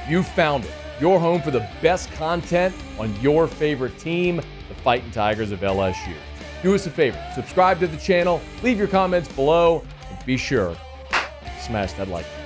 You found it. Your home for the best content on your favorite team, the Fighting Tigers of LSU. Do us a favor, subscribe to the channel, leave your comments below, and be sure to smash that like button.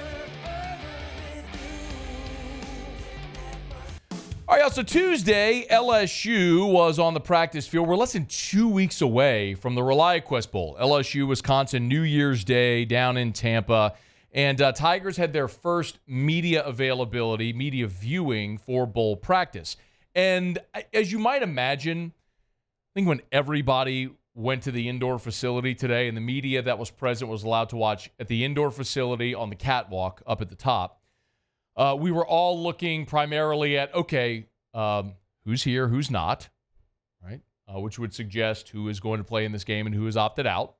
All right, so Tuesday, LSU was on the practice field. We're less than 2 weeks away from the ReliaQuest Bowl. LSU, Wisconsin, New Year's Day down in Tampa. And Tigers had their first media availability, media viewing for bowl practice. And as you might imagine, I think when everybody went to the indoor facility today and the media that was present was allowed to watch at the indoor facility on the catwalk up at the top, we were all looking primarily at, okay, who's here, who's not, right? Which would suggest who is going to play in this game and who has opted out.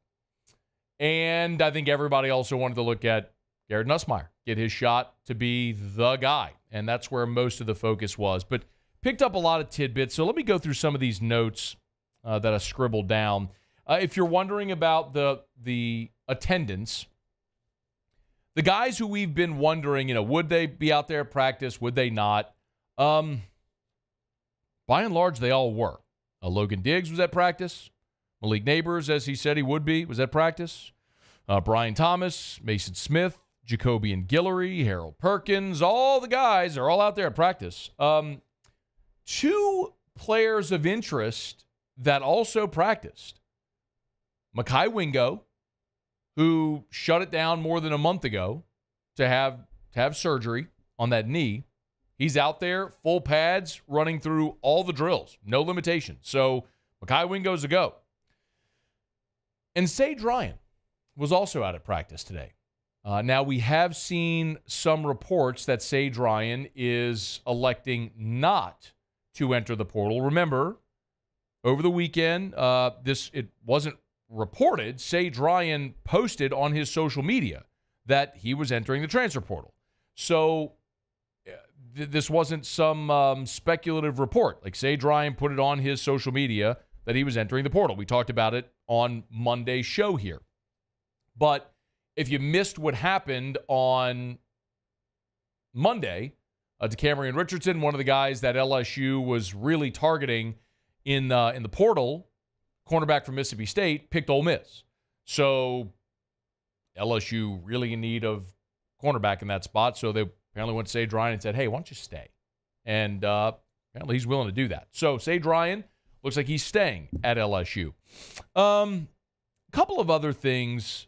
And I think everybody also wanted to look at Garrett Nussmeier, get his shot to be the guy. And that's where most of the focus was. But picked up a lot of tidbits. So let me go through some of these notes that I scribbled down. If you're wondering about the attendance, the guys who we've been wondering, would they be out there at practice? Would they not? By and large, they all were. Logan Diggs was at practice. Malik Neighbors, as he said he would be, was at practice. Brian Thomas, Mason Smith, Jacobian Guillory, Harold Perkins, all the guys are all out there at practice. Two players of interest that also practiced. Mekhi Wingo, who shut it down more than a month ago to have surgery on that knee. He's out there, full pads, running through all the drills, no limitations. So Mekhi Wingo's a go. And Sage Ryan was also out at practice today. Now, we have seen some reports that Sage Ryan is electing not to enter the portal. Remember, over the weekend, it wasn't reported. Sage Ryan posted on his social media that he was entering the transfer portal. So this wasn't some speculative report. Like, Sage Ryan put it on his social media that he was entering the portal. We talked about it on Monday's show here. But if you missed what happened on Monday, DeCamerion Richardson, one of the guys that LSU was really targeting in the portal, cornerback from Mississippi State, picked Ole Miss. So LSU really in need of cornerback in that spot. So they apparently went to Sage Ryan and said, hey, why don't you stay? And apparently he's willing to do that. So Sage Ryan looks like he's staying at LSU. A couple of other things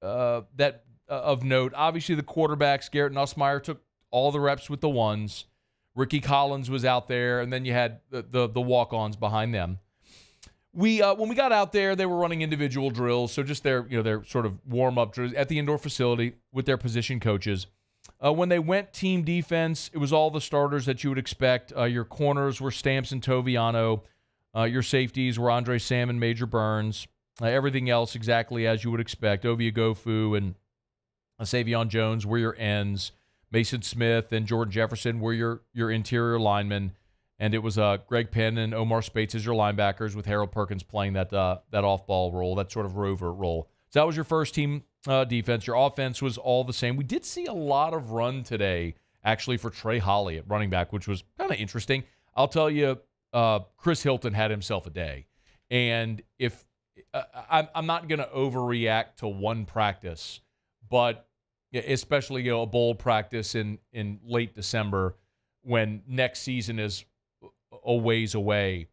that of note. Obviously, the quarterbacks, Garrett Nussmeier took all the reps with the ones. Ricky Collins was out there, and then you had the walk-ons behind them. When we got out there, they were running individual drills, so just their sort of warm-up drills at the indoor facility with their position coaches. When they went team defense, it was all the starters that you would expect. Your corners were Stamps and Toviano. Your safeties were Andre Sam and Major Burns. Everything else exactly as you would expect. Ovia Gofu and Savion Jones were your ends. Mason Smith and Jordan Jefferson were your interior linemen. And it was Greg Penn and Omar Spates as your linebackers, with Harold Perkins playing that off-ball role, that sort of rover role. So that was your first team defense. Your offense was all the same. We did see a lot of run today, actually, for Trey Holly at running back, which was kind of interesting. I'll tell you, Chris Hilton had himself a day. And if I'm not going to overreact to one practice, but especially a bowl practice in late December when next season is a ways away,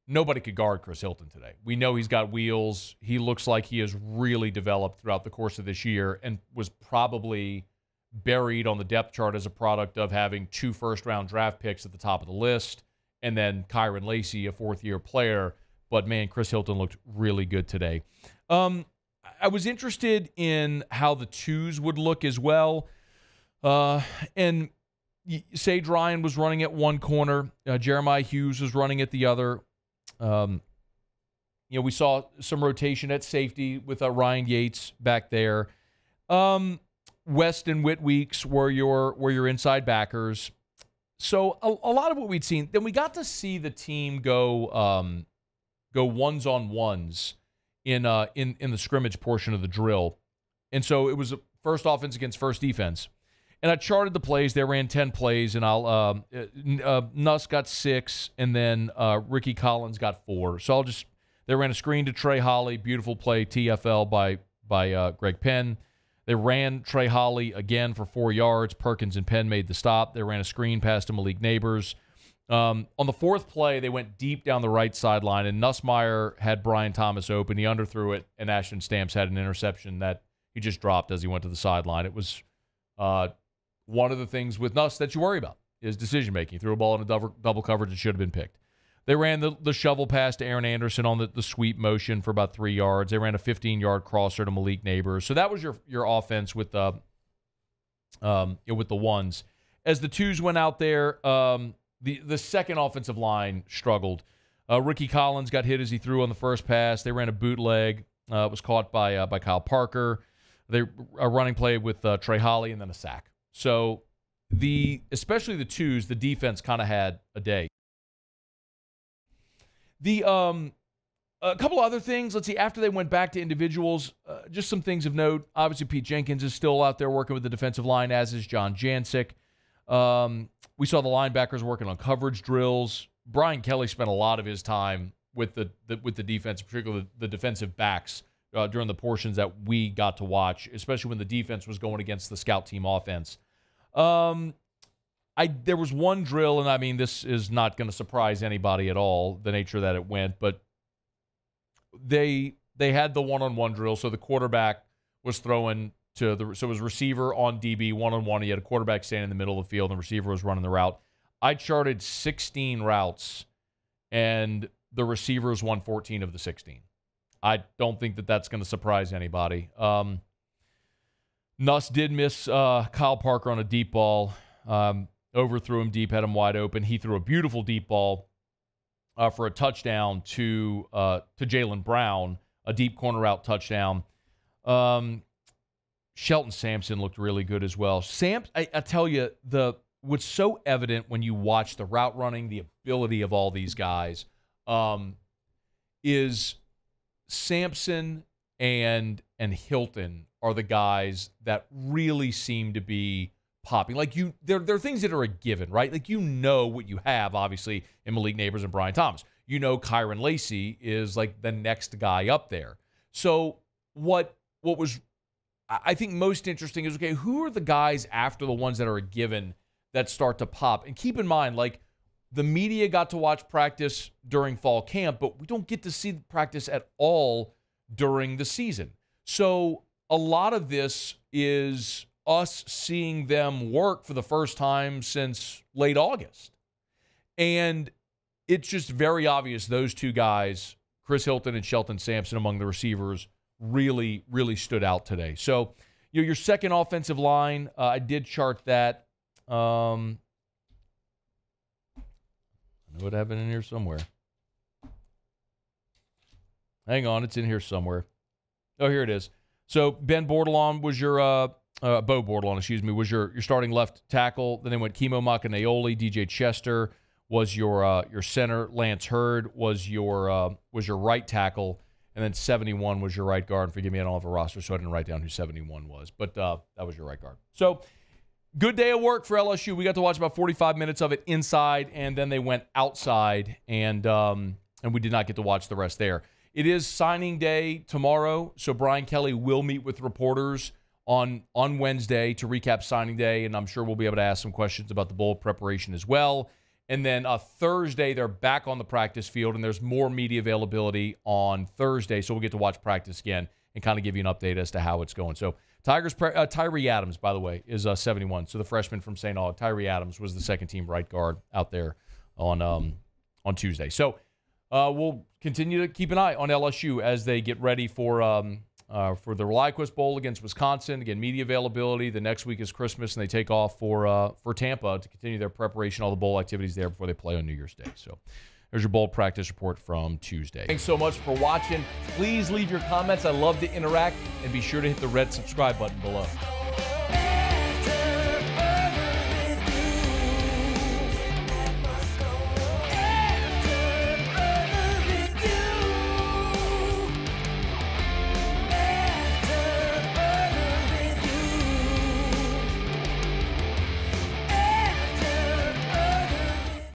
nobody could guard Chris Hilton today. We know he's got wheels. He looks like he has really developed throughout the course of this year and was probably buried on the depth chart as a product of having 2 first-round draft picks at the top of the list and then Kyron Lacey, a fourth-year player. But, man, Chris Hilton looked really good today. I was interested in how the twos would look as well. And Sage Ryan was running at one corner. Jeremiah Hughes was running at the other. We saw some rotation at safety with Ryan Yates back there. West and Whitweeks were your inside backers. So a lot of what we'd seen. Then we got to see the team go ones-on-ones in the scrimmage portion of the drill. And so it was first offense against first defense. And I charted the plays. They ran 10 plays, and Nuss got 6, and then Ricky Collins got 4. So they ran a screen to Trey Holly, beautiful play, TFL by Greg Penn. They ran Trey Holly again for 4 yards. Perkins and Penn made the stop. They ran a screen pass to Malik Neighbors. On the 4th play, they went deep down the right sideline, and Nussmeier had Brian Thomas open. He underthrew it, and Ashton Stamps had an interception that he just dropped as he went to the sideline. It was one of the things with Nuss that you worry about is decision-making. He threw a ball in a double coverage that should have been picked. They ran the shovel pass to Aaron Anderson on the sweep motion for about 3 yards. They ran a 15-yard crosser to Malik Neighbors. So that was your offense with the ones. As the twos went out there, the second offensive line struggled. Ricky Collins got hit as he threw on the first pass. They ran a bootleg. It was caught by Kyle Parker. A running play with Trey Holly and then a sack. So especially the twos, the defense kind of had a day. A couple other things. Let's see. After they went back to individuals, just some things of note. Obviously, Pete Jenkins is still out there working with the defensive line, as is John Jancic. We saw the linebackers working on coverage drills. Brian Kelly spent a lot of his time with the defense, particularly the defensive backs, during the portions that we got to watch, especially when the defense was going against the scout team offense. There was one drill, and I mean, this is not going to surprise anybody at all, the nature that it went, but they had the one-on-one drill, so the quarterback was throwing so it was receiver on DB, one-on-one. He had a quarterback standing in the middle of the field, and the receiver was running the route. I charted 16 routes, and the receivers won 14 of the 16. I don't think that's going to surprise anybody. Nuss did miss Kyle Parker on a deep ball. Overthrew him deep, had him wide open. He threw a beautiful deep ball for a touchdown to Jaylen Brown, a deep corner route touchdown. Shelton Sampson looked really good as well. I tell you, what's so evident when you watch the route running, the ability of all these guys, is Sampson and Hilton are the guys that really seem to be popping. Like there are things that are a given, right? Like you know what you have, obviously, in Malik Neighbors and Brian Thomas. You know Kyron Lacey is like the next guy up there. So what was I think most interesting is, okay, who are the guys after the ones that are a given that start to pop? And keep in mind, like, the media got to watch practice during fall camp, but we don't get to see practice at all during the season. So a lot of this is us seeing them work for the first time since late August. And it's just very obvious those two guys, Chris Hilton and Shelton Sampson, among the receivers, really, really stood out today. So, your second offensive line, I did chart that. I know what happened in here somewhere. Hang on, it's in here somewhere. Oh, here it is. So, Ben Bordelon was your, Bo Bordelon, excuse me, was your starting left tackle. Then they went Kimo Makanaoli. DJ Chester was your center. Lance Hurd was your right tackle. And then 71 was your right guard. Forgive me, I don't have a roster, so I didn't write down who 71 was. But that was your right guard. So, good day of work for LSU. We got to watch about 45 minutes of it inside, and then they went outside, and we did not get to watch the rest there. It is signing day tomorrow, so Brian Kelly will meet with reporters on Wednesday to recap signing day, and I'm sure we'll be able to ask some questions about the bowl preparation as well. And then Thursday, they're back on the practice field, and there's more media availability on Thursday, so we'll get to watch practice again and kind of give you an update as to how it's going. So Tigers, Tyree Adams, by the way, is 71. So the freshman from St. Aug, Tyree Adams, was the second-team right guard out there on Tuesday. So we'll continue to keep an eye on LSU as they get ready for the ReliQuest Bowl against Wisconsin. Again, media availability. The next week is Christmas, and they take off for Tampa to continue their preparation, all the bowl activities there before they play on New Year's Day. So there's your bowl practice report from Tuesday. Thanks so much for watching. Please leave your comments. I love to interact, and be sure to hit the red subscribe button below.